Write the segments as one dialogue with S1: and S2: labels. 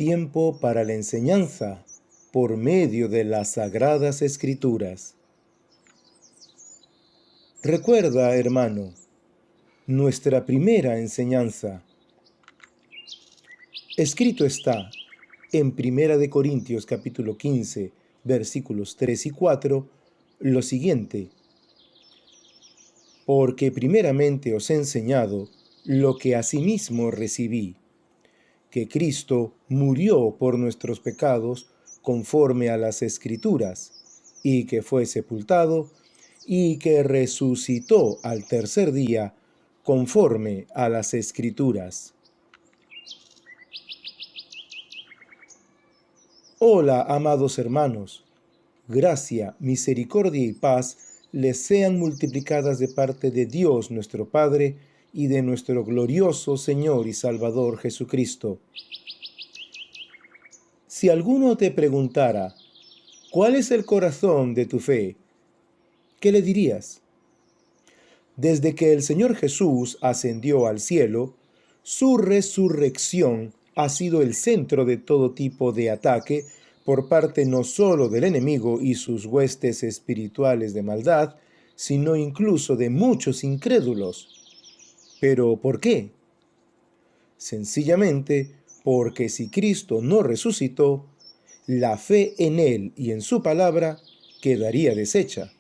S1: Tiempo para la enseñanza por medio de las Sagradas Escrituras. Recuerda, hermano, nuestra primera enseñanza. Escrito está en 1 Corintios capítulo 15, versículos 3 y 4, lo siguiente: porque primeramente os he enseñado lo que asimismo recibí, que Cristo murió por nuestros pecados conforme a las Escrituras, y que fue sepultado, y que resucitó al tercer día conforme a las Escrituras. Hola, amados hermanos. Gracia, misericordia y paz les sean multiplicadas de parte de Dios nuestro Padre y de nuestro glorioso Señor y Salvador Jesucristo. Si alguno te preguntara, ¿cuál es el corazón de tu fe?, ¿qué le dirías? Desde que el Señor Jesús ascendió al cielo, su resurrección ha sido el centro de todo tipo de ataque por parte no solo del enemigo y sus huestes espirituales de maldad, sino incluso de muchos incrédulos. ¿Pero por qué? Sencillamente porque si Cristo no resucitó, la fe en Él y en su palabra quedaría deshecha.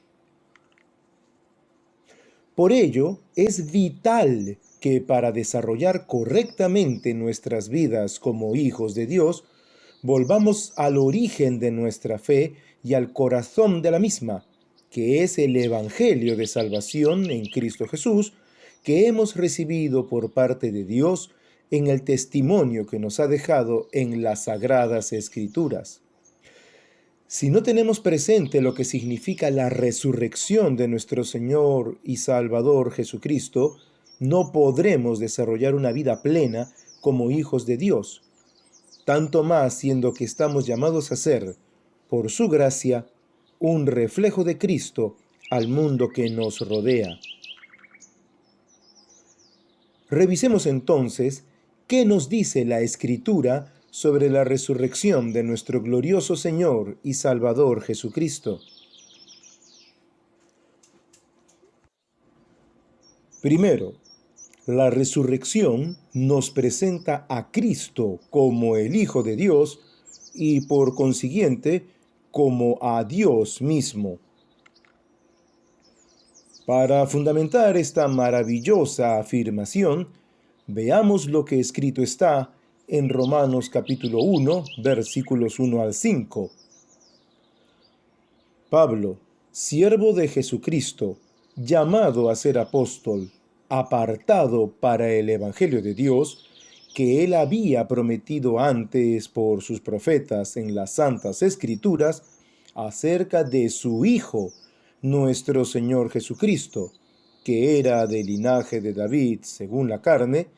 S1: Por ello, es vital que para desarrollar correctamente nuestras vidas como hijos de Dios, volvamos al origen de nuestra fe y al corazón de la misma, que es el Evangelio de salvación en Cristo Jesús, que hemos recibido por parte de Dios en el testimonio que nos ha dejado en las Sagradas Escrituras. Si no tenemos presente lo que significa la resurrección de nuestro Señor y Salvador Jesucristo, no podremos desarrollar una vida plena como hijos de Dios, tanto más siendo que estamos llamados a ser, por su gracia, un reflejo de Cristo al mundo que nos rodea. Revisemos entonces qué nos dice la Escritura sobre la resurrección de nuestro glorioso Señor y Salvador Jesucristo. Primero, la resurrección nos presenta a Cristo como el Hijo de Dios y por consiguiente como a Dios mismo. Para fundamentar esta maravillosa afirmación, veamos lo que escrito está en Romanos capítulo 1, versículos 1 al 5. Pablo, siervo de Jesucristo, llamado a ser apóstol, apartado para el Evangelio de Dios, que él había prometido antes por sus profetas en las Santas Escrituras, acerca de su Hijo, nuestro Señor Jesucristo, que era del linaje de David según la carne,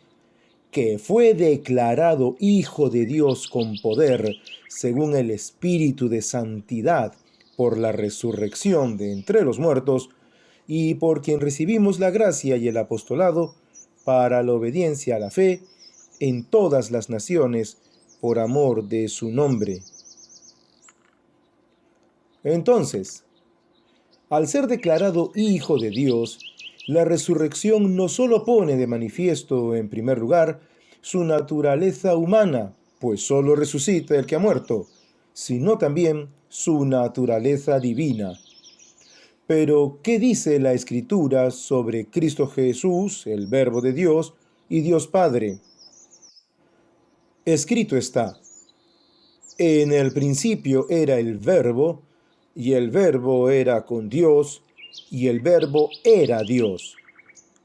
S1: que fue declarado Hijo de Dios con poder, según el Espíritu de Santidad, por la resurrección de entre los muertos, y por quien recibimos la gracia y el apostolado para la obediencia a la fe en todas las naciones, por amor de su nombre. Entonces, al ser declarado Hijo de Dios, la resurrección no solo pone de manifiesto, en primer lugar, su naturaleza humana, pues solo resucita el que ha muerto, sino también su naturaleza divina. Pero, ¿qué dice la Escritura sobre Cristo Jesús, el Verbo de Dios, y Dios Padre? Escrito está: en el principio era el Verbo, y el Verbo era con Dios, y el Verbo era Dios,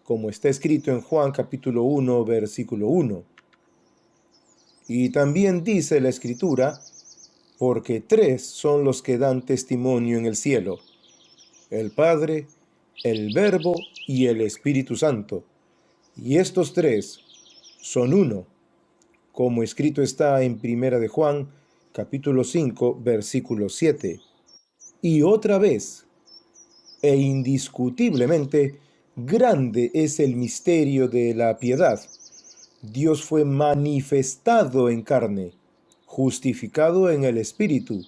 S1: como está escrito en Juan capítulo 1, versículo 1. Y también dice la Escritura, porque tres son los que dan testimonio en el cielo: el Padre, el Verbo y el Espíritu Santo. Y estos tres son uno, como escrito está en 1 de Juan, capítulo 5, versículo 7. Y otra vez, e indiscutiblemente, grande es el misterio de la piedad. Dios fue manifestado en carne, justificado en el Espíritu,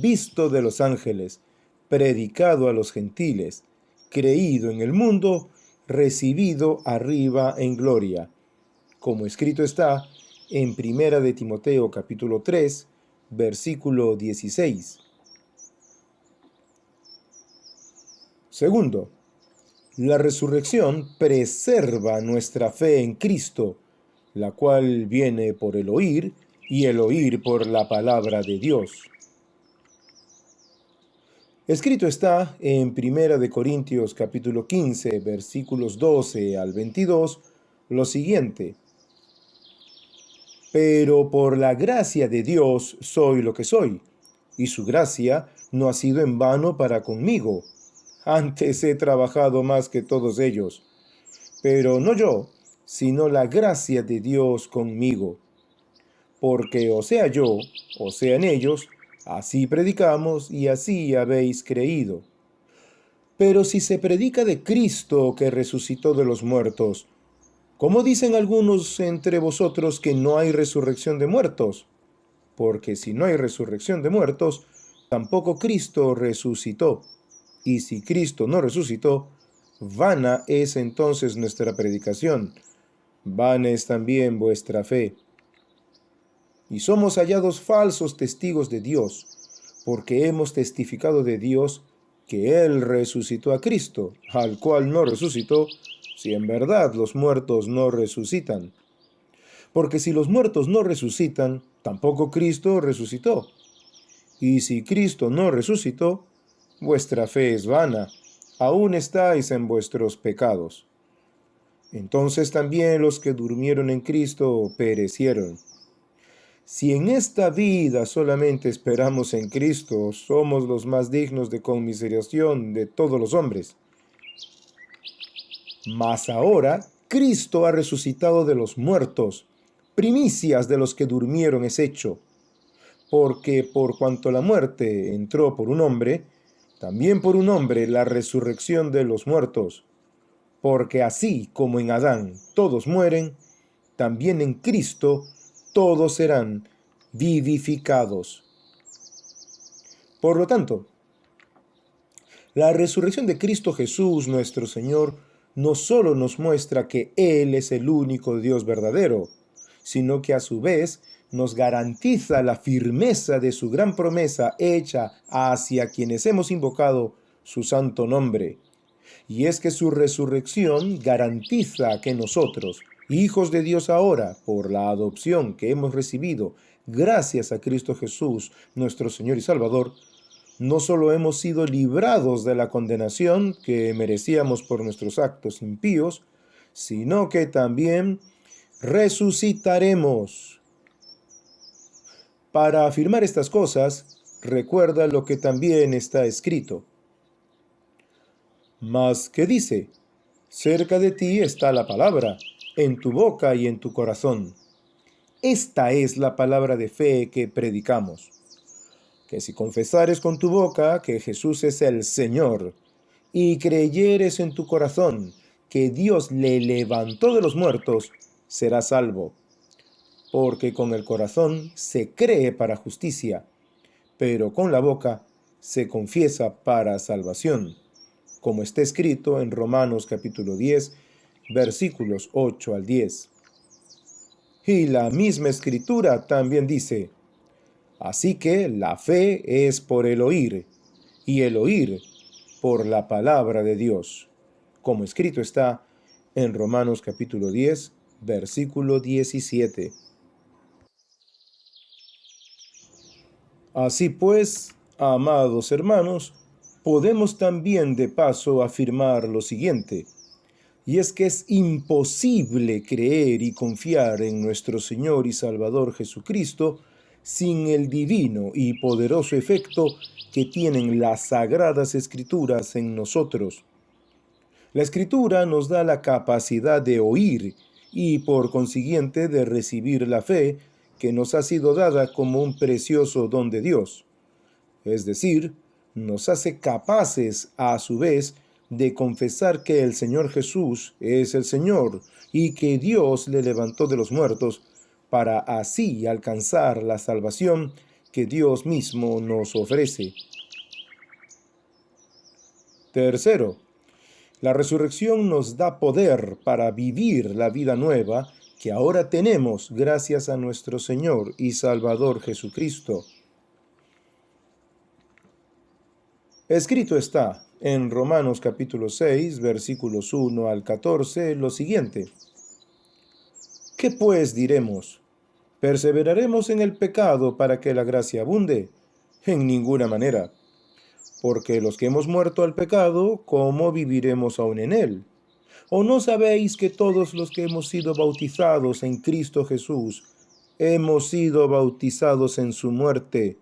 S1: visto de los ángeles, predicado a los gentiles, creído en el mundo, recibido arriba en gloria. Como escrito está en 1 de Timoteo capítulo 3, versículo 16. Segundo, la resurrección preserva nuestra fe en Cristo, la cual viene por el oír y el oír por la palabra de Dios. Escrito está en 1 de Corintios capítulo 15, versículos 12 al 22, lo siguiente: Pero por la gracia de Dios soy lo que soy, y su gracia no ha sido en vano para conmigo. Antes he trabajado más que todos ellos, pero no yo, sino la gracia de Dios conmigo. Porque o sea yo, o sean ellos, así predicamos y así habéis creído. Pero si se predica de Cristo que resucitó de los muertos, ¿cómo dicen algunos entre vosotros que no hay resurrección de muertos? Porque si no hay resurrección de muertos, tampoco Cristo resucitó. Y si Cristo no resucitó, vana es entonces nuestra predicación, vana es también vuestra fe. Y somos hallados falsos testigos de Dios, porque hemos testificado de Dios que Él resucitó a Cristo, al cual no resucitó, si en verdad los muertos no resucitan. Porque si los muertos no resucitan, tampoco Cristo resucitó. Y si Cristo no resucitó, vuestra fe es vana, aún estáis en vuestros pecados. Entonces también los que durmieron en Cristo perecieron. Si en esta vida solamente esperamos en Cristo, somos los más dignos de conmiseración de todos los hombres. Mas ahora Cristo ha resucitado de los muertos, primicias de los que durmieron es hecho. Porque por cuanto la muerte entró por un hombre, también por un hombre la resurrección de los muertos. Porque así como en Adán todos mueren, también en Cristo todos serán vivificados. Por lo tanto, la resurrección de Cristo Jesús, nuestro Señor, no solo nos muestra que Él es el único Dios verdadero, sino que a su vez nos garantiza la firmeza de su gran promesa hecha hacia quienes hemos invocado su santo nombre. Y es que su resurrección garantiza que nosotros, hijos de Dios ahora, por la adopción que hemos recibido gracias a Cristo Jesús, nuestro Señor y Salvador, no solo hemos sido librados de la condenación que merecíamos por nuestros actos impíos, sino que también resucitaremos. Para afirmar estas cosas, recuerda lo que también está escrito. Mas, ¿qué dice? Cerca de ti está la palabra, en tu boca y en tu corazón. Esta es la palabra de fe que predicamos. Que si confesares con tu boca que Jesús es el Señor, y creyeres en tu corazón que Dios le levantó de los muertos, serás salvo. Porque con el corazón se cree para justicia, pero con la boca se confiesa para salvación, como está escrito en Romanos capítulo 10, versículos 8 al 10. Y la misma escritura también dice: así que la fe es por el oír, y el oír por la palabra de Dios, como escrito está en Romanos capítulo 10, versículo 17. Así pues, amados hermanos, podemos también de paso afirmar lo siguiente, y es que es imposible creer y confiar en nuestro Señor y Salvador Jesucristo sin el divino y poderoso efecto que tienen las sagradas escrituras en nosotros. La escritura nos da la capacidad de oír y por consiguiente de recibir la fe que nos ha sido dada como un precioso don de Dios. Es decir, nos hace capaces a su vez de confesar que el Señor Jesús es el Señor y que Dios le levantó de los muertos para así alcanzar la salvación que Dios mismo nos ofrece. Tercero, la resurrección nos da poder para vivir la vida nueva que ahora tenemos gracias a nuestro Señor y Salvador Jesucristo. Escrito está en Romanos capítulo 6, versículos 1 al 14, lo siguiente: ¿Qué pues diremos? ¿Perseveraremos en el pecado para que la gracia abunde? En ninguna manera. Porque los que hemos muerto al pecado, ¿cómo viviremos aún en él? ¿O no sabéis que todos los que hemos sido bautizados en Cristo Jesús, hemos sido bautizados en su muerte?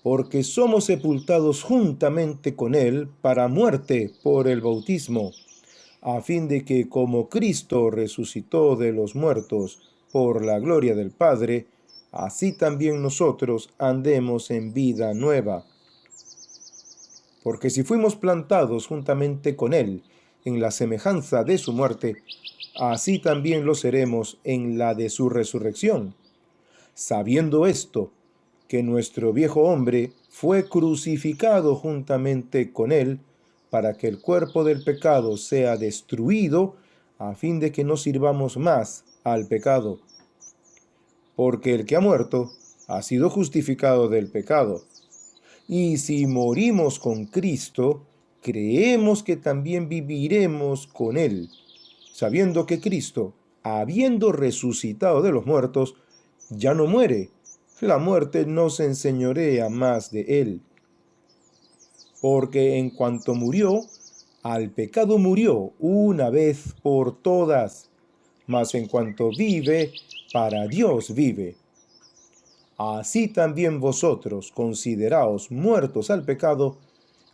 S1: Porque somos sepultados juntamente con él para muerte por el bautismo, a fin de que como Cristo resucitó de los muertos por la gloria del Padre, así también nosotros andemos en vida nueva. Porque si fuimos plantados juntamente con él en la semejanza de su muerte, así también lo seremos en la de su resurrección. Sabiendo esto, que nuestro viejo hombre fue crucificado juntamente con él, para que el cuerpo del pecado sea destruido, a fin de que no sirvamos más al pecado. Porque el que ha muerto ha sido justificado del pecado. Y si morimos con Cristo, creemos que también viviremos con él, sabiendo que Cristo, habiendo resucitado de los muertos, ya no muere. La muerte no se enseñorea más de él. Porque en cuanto murió, al pecado murió una vez por todas, mas en cuanto vive, para Dios vive. Así también vosotros consideraos muertos al pecado,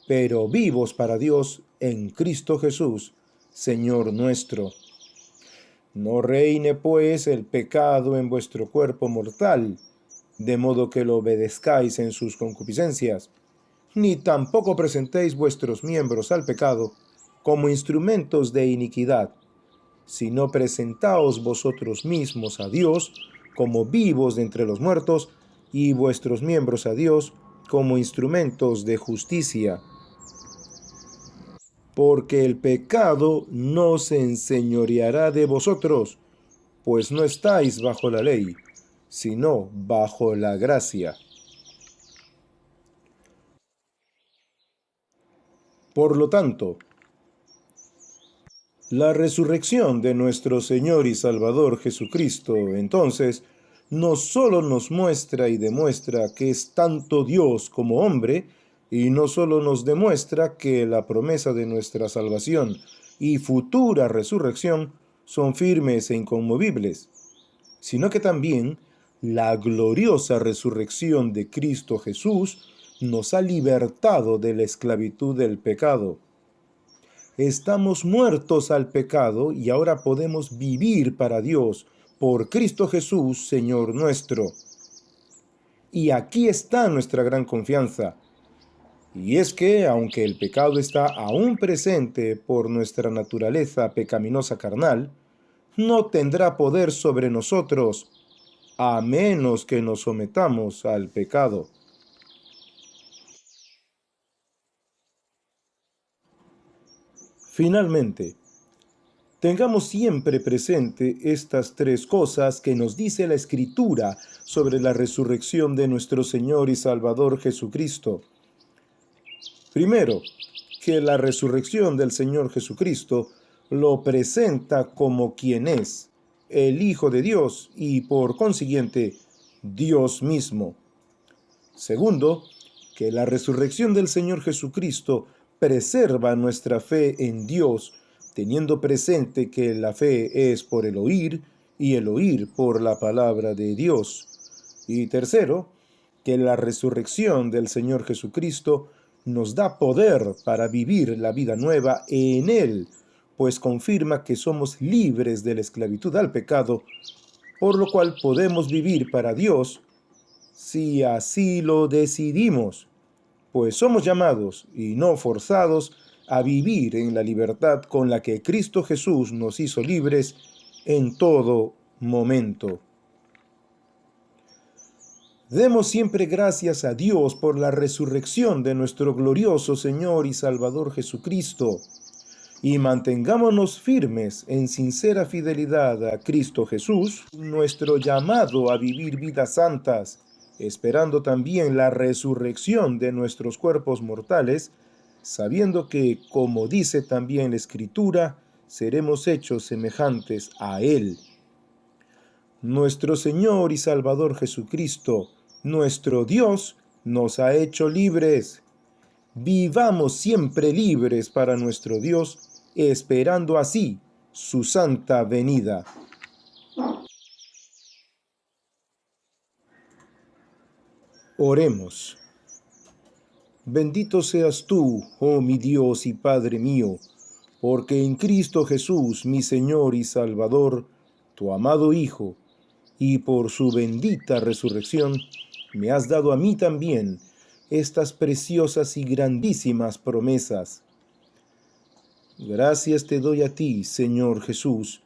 S1: pero vivos para Dios en Cristo Jesús, Señor nuestro. No reine pues el pecado en vuestro cuerpo mortal, de modo que lo obedezcáis en sus concupiscencias, ni tampoco presentéis vuestros miembros al pecado como instrumentos de iniquidad, sino presentaos vosotros mismos a Dios como vivos de entre los muertos, y vuestros miembros a Dios como instrumentos de justicia. Porque el pecado no se enseñoreará de vosotros, pues no estáis bajo la ley, sino bajo la gracia. Por lo tanto, la resurrección de nuestro Señor y Salvador Jesucristo, entonces, no solo nos muestra y demuestra que es tanto Dios como hombre, y no solo nos demuestra que la promesa de nuestra salvación y futura resurrección son firmes e inconmovibles, sino que también la gloriosa resurrección de Cristo Jesús nos ha libertado de la esclavitud del pecado. Estamos muertos al pecado y ahora podemos vivir para Dios por Cristo Jesús, Señor nuestro. Y aquí está nuestra gran confianza. Y es que, aunque el pecado está aún presente por nuestra naturaleza pecaminosa carnal, no tendrá poder sobre nosotros, a menos que nos sometamos al pecado. Finalmente, tengamos siempre presente estas tres cosas que nos dice la Escritura sobre la resurrección de nuestro Señor y Salvador Jesucristo. Primero, que la resurrección del Señor Jesucristo lo presenta como quien es, el Hijo de Dios y por consiguiente, Dios mismo. Segundo, que la resurrección del Señor Jesucristo preserva nuestra fe en Dios, teniendo presente que la fe es por el oír y el oír por la palabra de Dios. Y tercero, que la resurrección del Señor Jesucristo nos da poder para vivir la vida nueva en Él, pues confirma que somos libres de la esclavitud al pecado, por lo cual podemos vivir para Dios si así lo decidimos, pues somos llamados y no forzados a vivir en la libertad con la que Cristo Jesús nos hizo libres en todo momento. Demos siempre gracias a Dios por la resurrección de nuestro glorioso Señor y Salvador Jesucristo, y mantengámonos firmes en sincera fidelidad a Cristo Jesús, nuestro llamado a vivir vidas santas, esperando también la resurrección de nuestros cuerpos mortales, sabiendo que, como dice también la Escritura, seremos hechos semejantes a Él. Nuestro Señor y Salvador Jesucristo, nuestro Dios, nos ha hecho libres. Vivamos siempre libres para nuestro Dios, esperando así su santa venida. Oremos. Bendito seas tú, oh mi Dios y Padre mío, porque en Cristo Jesús, mi Señor y Salvador, tu amado Hijo, y por su bendita resurrección, me has dado a mí también estas preciosas y grandísimas promesas. Gracias te doy a ti, Señor Jesús,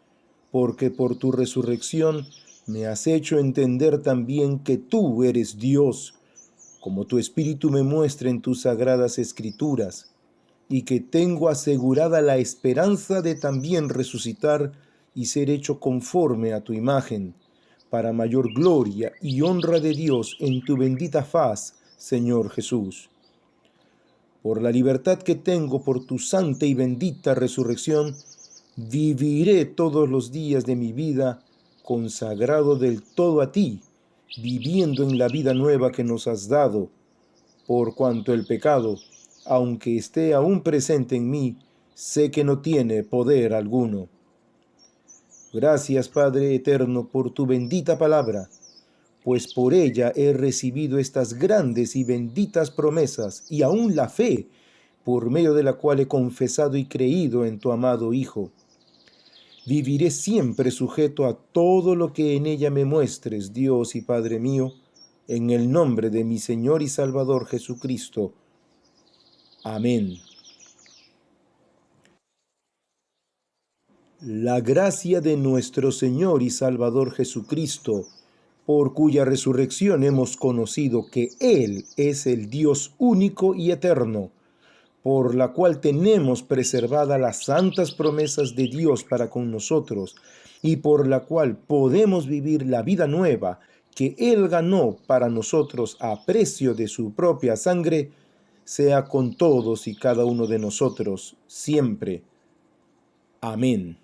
S1: porque por tu resurrección me has hecho entender también que tú eres Dios, como tu Espíritu me muestra en tus sagradas Escrituras, y que tengo asegurada la esperanza de también resucitar y ser hecho conforme a tu imagen, para mayor gloria y honra de Dios en tu bendita faz, Señor Jesús. Por la libertad que tengo por tu santa y bendita resurrección, viviré todos los días de mi vida consagrado del todo a ti, viviendo en la vida nueva que nos has dado, por cuanto el pecado, aunque esté aún presente en mí, sé que no tiene poder alguno. Gracias, Padre eterno, por tu bendita palabra, pues por ella he recibido estas grandes y benditas promesas y aún la fe, por medio de la cual he confesado y creído en tu amado Hijo. Viviré siempre sujeto a todo lo que en ella me muestres, Dios y Padre mío, en el nombre de mi Señor y Salvador Jesucristo. Amén. La gracia de nuestro Señor y Salvador Jesucristo, por cuya resurrección hemos conocido que Él es el Dios único y eterno, por la cual tenemos preservadas las santas promesas de Dios para con nosotros, y por la cual podemos vivir la vida nueva que Él ganó para nosotros a precio de su propia sangre, sea con todos y cada uno de nosotros siempre. Amén.